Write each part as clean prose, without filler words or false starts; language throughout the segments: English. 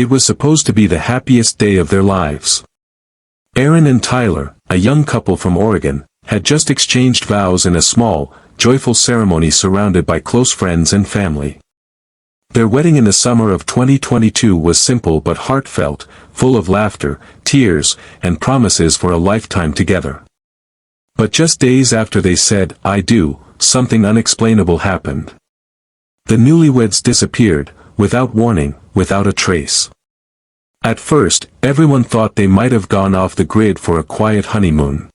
It was supposed to be the happiest day of their lives. Erin and Tyler, a young couple from Oregon, had just exchanged vows in a small, joyful ceremony surrounded by close friends and family. Their wedding in the summer of 2022 was simple but heartfelt, full of laughter, tears, and promises for a lifetime together. But just days after they said, "I do," something unexplainable happened. The newlyweds disappeared, without warning, without a trace. At first, everyone thought they might have gone off the grid for a quiet honeymoon.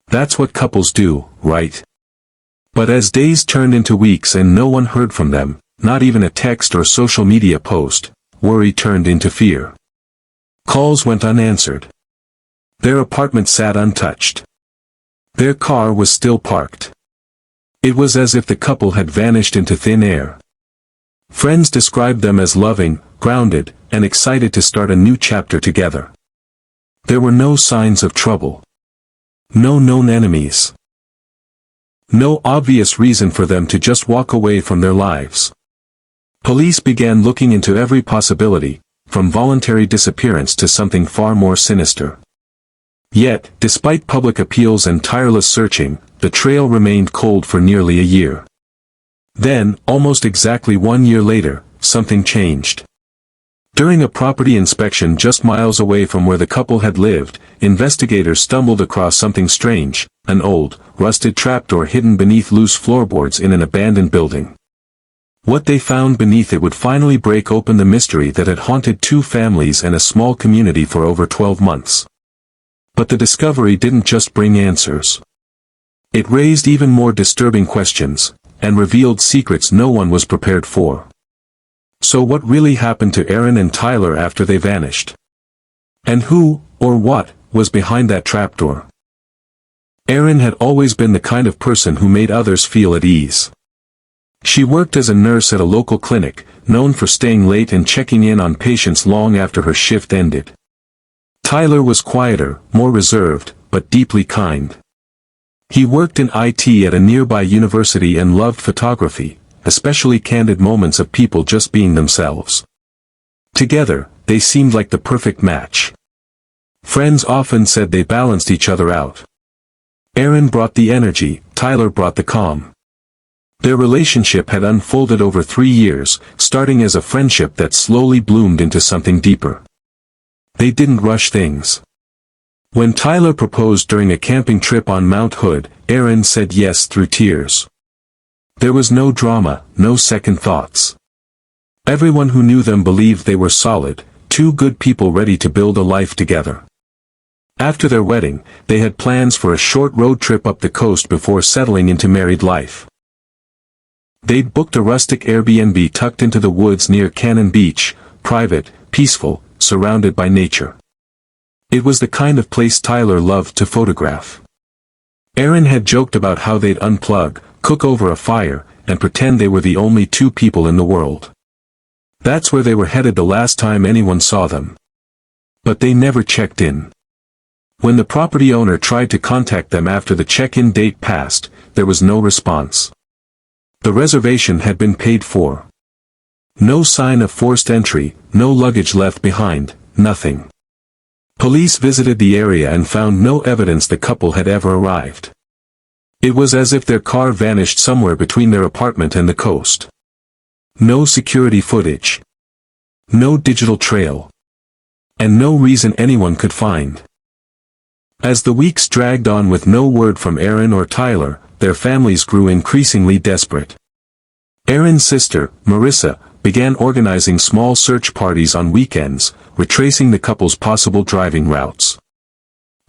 That's what couples do, right? But as days turned into weeks and no one heard from them, not even a text or social media post, worry turned into fear. Calls went unanswered. Their apartment sat untouched. Their car was still parked. It was as if the couple had vanished into thin air. Friends described them as loving, grounded, and excited to start a new chapter together. There were no signs of trouble. No known enemies. No obvious reason for them to just walk away from their lives. Police began looking into every possibility, from voluntary disappearance to something far more sinister. Yet, despite public appeals and tireless searching, the trail remained cold for nearly a year. Then, almost exactly 1 year later, something changed. During a property inspection just miles away from where the couple had lived, investigators stumbled across something strange, an old, rusted trapdoor hidden beneath loose floorboards in an abandoned building. What they found beneath it would finally break open the mystery that had haunted two families and a small community for over 12 months. But the discovery didn't just bring answers. It raised even more disturbing questions, and revealed secrets no one was prepared for. So what really happened to Erin and Tyler after they vanished? And who, or what, was behind that trapdoor? Erin had always been the kind of person who made others feel at ease. She worked as a nurse at a local clinic, known for staying late and checking in on patients long after her shift ended. Tyler was quieter, more reserved, but deeply kind. He worked in IT at a nearby university and loved photography, especially candid moments of people just being themselves. Together, they seemed like the perfect match. Friends often said they balanced each other out. Erin brought the energy, Tyler brought the calm. Their relationship had unfolded over 3 years, starting as a friendship that slowly bloomed into something deeper. They didn't rush things. When Tyler proposed during a camping trip on Mount Hood, Erin said yes through tears. There was no drama, no second thoughts. Everyone who knew them believed they were solid, two good people ready to build a life together. After their wedding, they had plans for a short road trip up the coast before settling into married life. They'd booked a rustic Airbnb tucked into the woods near Cannon Beach, private, peaceful, surrounded by nature. It was the kind of place Tyler loved to photograph. Erin had joked about how they'd unplug, cook over a fire, and pretend they were the only two people in the world. That's where they were headed the last time anyone saw them. But they never checked in. When the property owner tried to contact them after the check-in date passed, there was no response. The reservation had been paid for. No sign of forced entry, no luggage left behind, nothing. Police visited the area and found no evidence the couple had ever arrived. It was as if their car vanished somewhere between their apartment and the coast. No security footage. No digital trail. And no reason anyone could find. As the weeks dragged on with no word from Erin or Tyler, their families grew increasingly desperate. Erin's sister, Marissa, began organizing small search parties on weekends, retracing the couple's possible driving routes.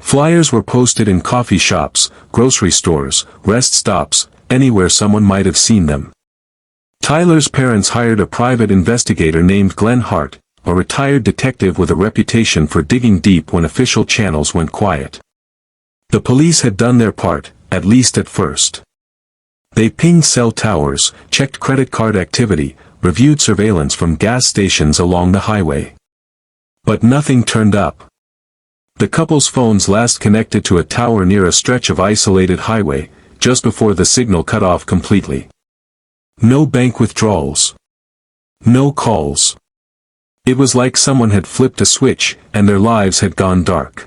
Flyers were posted in coffee shops, grocery stores, rest stops, anywhere someone might have seen them. Tyler's parents hired a private investigator named Glenn Hart, a retired detective with a reputation for digging deep when official channels went quiet. The police had done their part, at least at first. They pinged cell towers, checked credit card activity, reviewed surveillance from gas stations along the highway. But nothing turned up. The couple's phones last connected to a tower near a stretch of isolated highway, just before the signal cut off completely. No bank withdrawals. No calls. It was like someone had flipped a switch, and their lives had gone dark.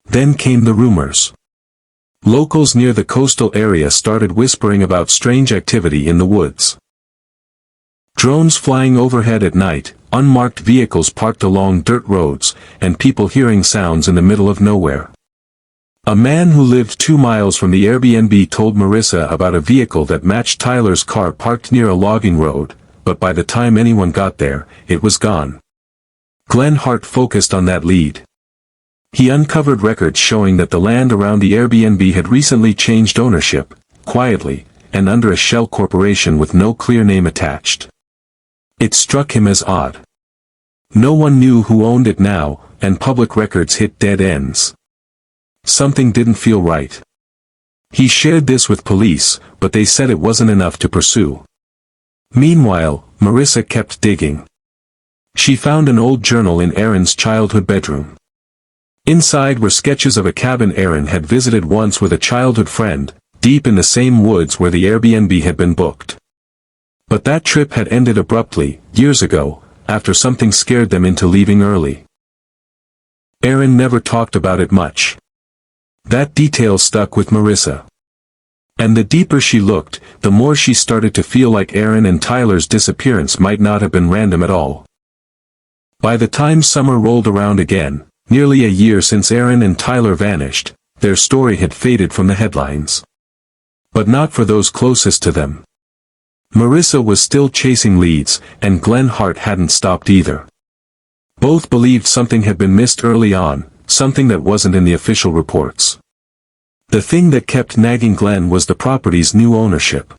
Then came the rumors. Locals near the coastal area started whispering about strange activity in the woods. Drones flying overhead at night, unmarked vehicles parked along dirt roads, and people hearing sounds in the middle of nowhere. A man who lived 2 miles from the Airbnb told Marissa about a vehicle that matched Tyler's car parked near a logging road, but by the time anyone got there, it was gone. Glenn Hart focused on that lead. He uncovered records showing that the land around the Airbnb had recently changed ownership, quietly, and under a shell corporation with no clear name attached. It struck him as odd. No one knew who owned it now, and public records hit dead ends. Something didn't feel right. He shared this with police, but they said it wasn't enough to pursue. Meanwhile, Marissa kept digging. She found an old journal in Erin's childhood bedroom. Inside were sketches of a cabin Erin had visited once with a childhood friend, deep in the same woods where the Airbnb had been booked. But that trip had ended abruptly, years ago, after something scared them into leaving early. Erin never talked about it much. That detail stuck with Marissa. And the deeper she looked, the more she started to feel like Erin and Tyler's disappearance might not have been random at all. By the time summer rolled around again, nearly a year since Erin and Tyler vanished, their story had faded from the headlines. But not for those closest to them. Marissa was still chasing leads, and Glenn Hart hadn't stopped either. Both believed something had been missed early on, something that wasn't in the official reports. The thing that kept nagging Glenn was the property's new ownership.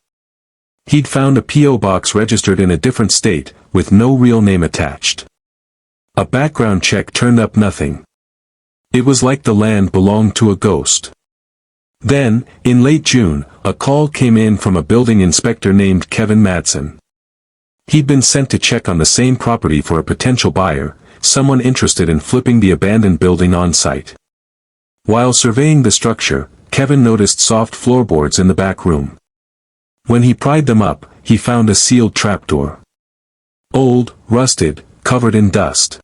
He'd found a P.O. box registered in a different state, with no real name attached. A background check turned up nothing. It was like the land belonged to a ghost. Then, in late June, a call came in from a building inspector named Kevin Madsen. He'd been sent to check on the same property for a potential buyer, someone interested in flipping the abandoned building on site. While surveying the structure, Kevin noticed soft floorboards in the back room. When he pried them up, he found a sealed trapdoor. Old, rusted, covered in dust.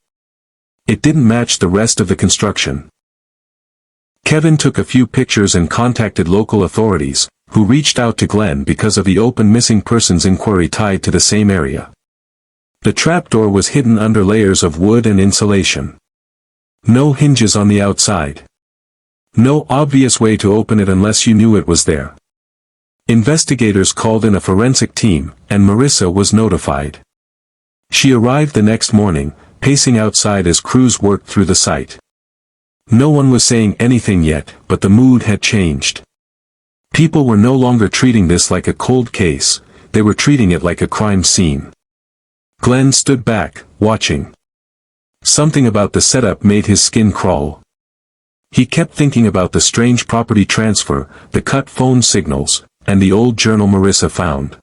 It didn't match the rest of the construction. Kevin took a few pictures and contacted local authorities, who reached out to Glenn because of the open missing persons inquiry tied to the same area. The trapdoor was hidden under layers of wood and insulation. No hinges on the outside. No obvious way to open it unless you knew it was there. Investigators called in a forensic team, and Marissa was notified. She arrived the next morning, pacing outside as crews worked through the site. No one was saying anything yet, but the mood had changed. People were no longer treating this like a cold case, they were treating it like a crime scene. Glenn stood back, watching. Something about the setup made his skin crawl. He kept thinking about the strange property transfer, the cut phone signals, and the old journal Marissa found.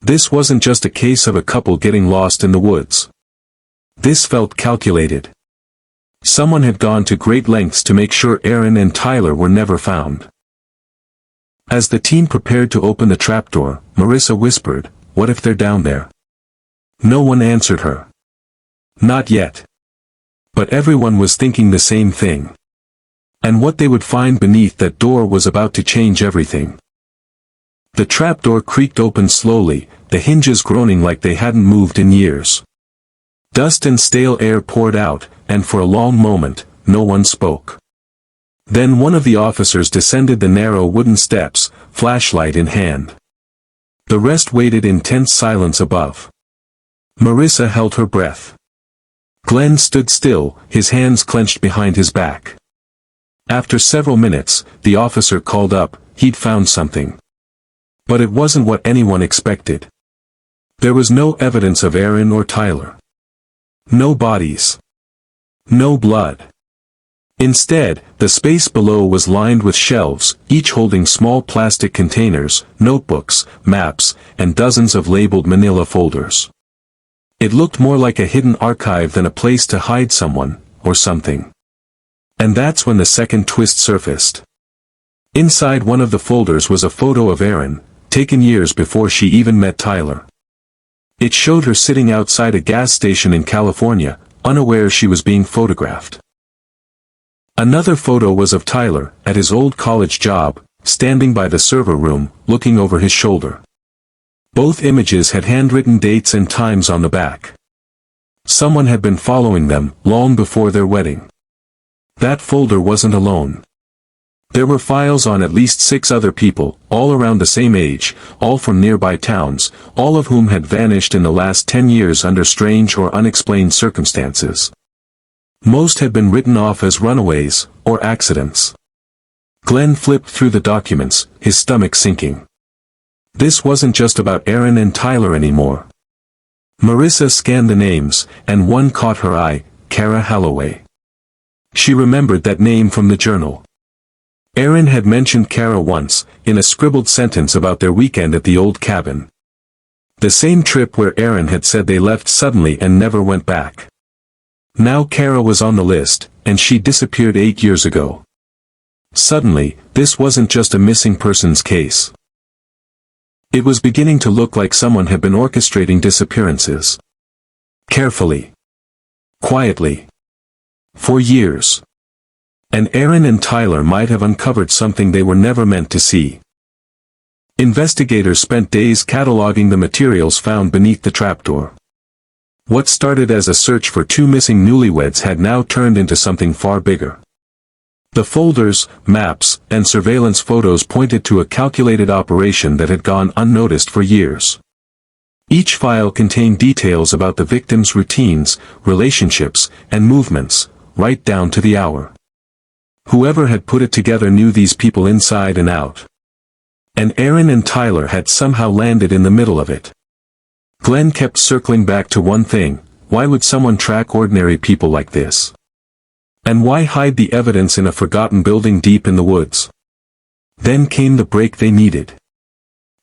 This wasn't just a case of a couple getting lost in the woods. This felt calculated. Someone had gone to great lengths to make sure Erin and Tyler were never found. As the team prepared to open the trapdoor, Marissa whispered, "What if they're down there?" No one answered her. Not yet. But everyone was thinking the same thing. And what they would find beneath that door was about to change everything. The trapdoor creaked open slowly, the hinges groaning like they hadn't moved in years. Dust and stale air poured out, and for a long moment, no one spoke. Then one of the officers descended the narrow wooden steps, flashlight in hand. The rest waited in tense silence above. Marissa held her breath. Glenn stood still, his hands clenched behind his back. After several minutes, the officer called up, he'd found something. But it wasn't what anyone expected. There was no evidence of Erin or Tyler. No bodies. No blood. Instead, the space below was lined with shelves, each holding small plastic containers, notebooks, maps, and dozens of labeled manila folders. It looked more like a hidden archive than a place to hide someone, or something. And that's when the second twist surfaced. Inside one of the folders was a photo of Erin, taken years before she even met Tyler. It showed her sitting outside a gas station in California, unaware she was being photographed. Another photo was of Tyler, at his old college job, standing by the server room, looking over his shoulder. Both images had handwritten dates and times on the back. Someone had been following them, long before their wedding. That folder wasn't alone. There were files on at least 6 other people, all around the same age, all from nearby towns, all of whom had vanished in the last 10 years under strange or unexplained circumstances. Most had been written off as runaways, or accidents. Glenn flipped through the documents, his stomach sinking. This wasn't just about Erin and Tyler anymore. Marissa scanned the names, and one caught her eye, Kara Holloway. She remembered that name from the journal. Erin had mentioned Kara once, in a scribbled sentence about their weekend at the old cabin. The same trip where Erin had said they left suddenly and never went back. Now Kara was on the list, and she disappeared 8 years ago. Suddenly, this wasn't just a missing persons case. It was beginning to look like someone had been orchestrating disappearances. Carefully. Quietly. For years. And Erin and Tyler might have uncovered something they were never meant to see. Investigators spent days cataloging the materials found beneath the trapdoor. What started as a search for 2 missing newlyweds had now turned into something far bigger. The folders, maps, and surveillance photos pointed to a calculated operation that had gone unnoticed for years. Each file contained details about the victims' routines, relationships, and movements, right down to the hour. Whoever had put it together knew these people inside and out. And Erin and Tyler had somehow landed in the middle of it. Glenn kept circling back to one thing: why would someone track ordinary people like this? And why hide the evidence in a forgotten building deep in the woods? Then came the break they needed.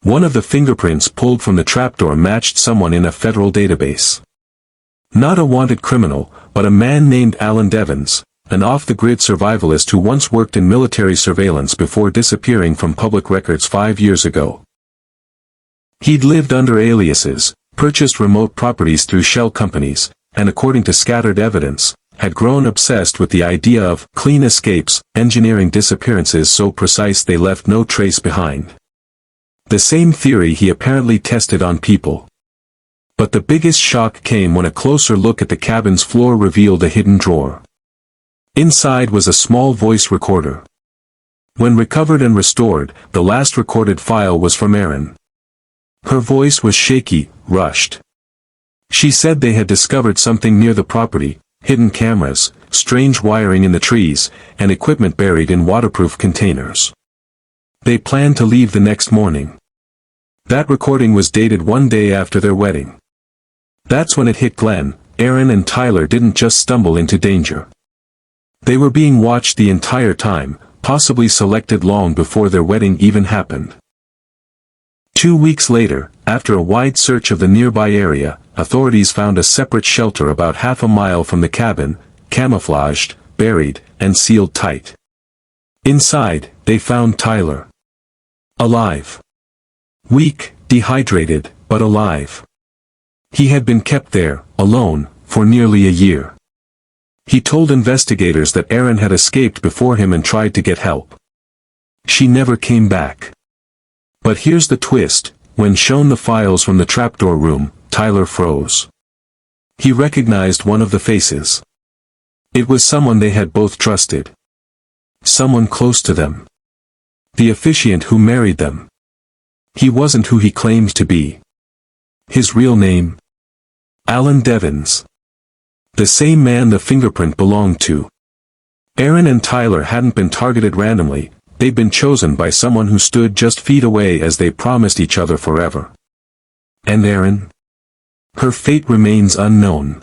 One of the fingerprints pulled from the trapdoor matched someone in a federal database. Not a wanted criminal, but a man named Alan Devins, an off-the-grid survivalist who once worked in military surveillance before disappearing from public records 5 years ago. He'd lived under aliases, purchased remote properties through shell companies, and according to scattered evidence, had grown obsessed with the idea of clean escapes, engineering disappearances so precise they left no trace behind. The same theory he apparently tested on people. But the biggest shock came when a closer look at the cabin's floor revealed a hidden drawer. Inside was a small voice recorder. When recovered and restored, the last recorded file was from Erin. Her voice was shaky, rushed. She said they had discovered something near the property: hidden cameras, strange wiring in the trees, and equipment buried in waterproof containers. They planned to leave the next morning. That recording was dated 1 day after their wedding. That's when it hit Glenn: Erin and Tyler didn't just stumble into danger. They were being watched the entire time, possibly selected long before their wedding even happened. 2 weeks later, after a wide search of the nearby area, authorities found a separate shelter about half a mile from the cabin, camouflaged, buried, and sealed tight. Inside, they found Tyler. Alive. Weak, dehydrated, but alive. He had been kept there, alone, for nearly a year. He told investigators that Erin had escaped before him and tried to get help. She never came back. But here's the twist: when shown the files from the trapdoor room, Tyler froze. He recognized one of the faces. It was someone they had both trusted. Someone close to them. The officiant who married them. He wasn't who he claimed to be. His real name? Alan Devins. The same man the fingerprint belonged to. Erin and Tyler hadn't been targeted randomly. They'd been chosen by someone who stood just feet away as they promised each other forever. And Erin? Her fate remains unknown.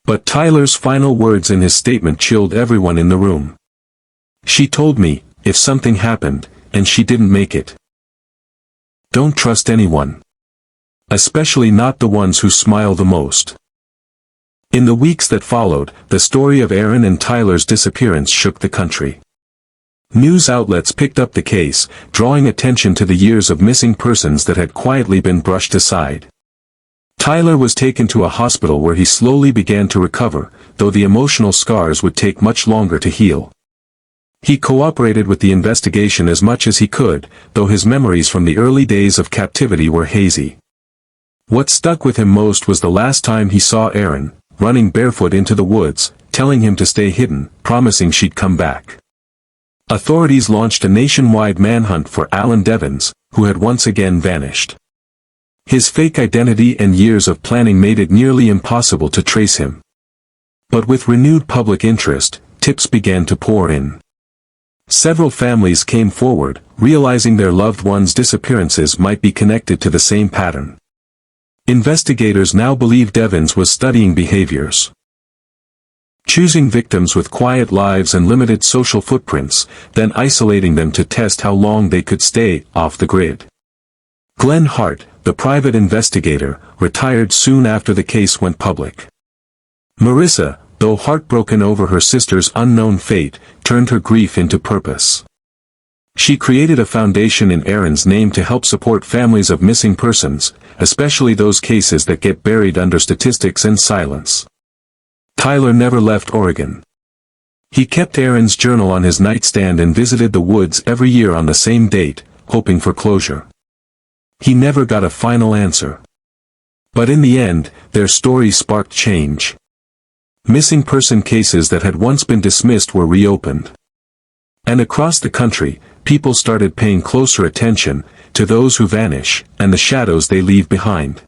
But Tyler's final words in his statement chilled everyone in the room. She told me, if something happened, and she didn't make it. Don't trust anyone. Especially not the ones who smile the most. In the weeks that followed, the story of Erin and Tyler's disappearance shook the country. News outlets picked up the case, drawing attention to the years of missing persons that had quietly been brushed aside. Tyler was taken to a hospital where he slowly began to recover, though the emotional scars would take much longer to heal. He cooperated with the investigation as much as he could, though his memories from the early days of captivity were hazy. What stuck with him most was the last time he saw Erin, running barefoot into the woods, telling him to stay hidden, promising she'd come back. Authorities launched a nationwide manhunt for Alan Devens, who had once again vanished. His fake identity and years of planning made it nearly impossible to trace him. But with renewed public interest, tips began to pour in. Several families came forward, realizing their loved ones' disappearances might be connected to the same pattern. Investigators now believe Devens was studying behaviors, choosing victims with quiet lives and limited social footprints, then isolating them to test how long they could stay off the grid. Glenn Hart, the private investigator, retired soon after the case went public. Marissa, though heartbroken over her sister's unknown fate, turned her grief into purpose. She created a foundation in Erin's name to help support families of missing persons, especially those cases that get buried under statistics and silence. Tyler never left Oregon. He kept Erin's journal on his nightstand and visited the woods every year on the same date, hoping for closure. He never got a final answer. But in the end, their story sparked change. Missing person cases that had once been dismissed were reopened. And across the country, people started paying closer attention to those who vanish and the shadows they leave behind.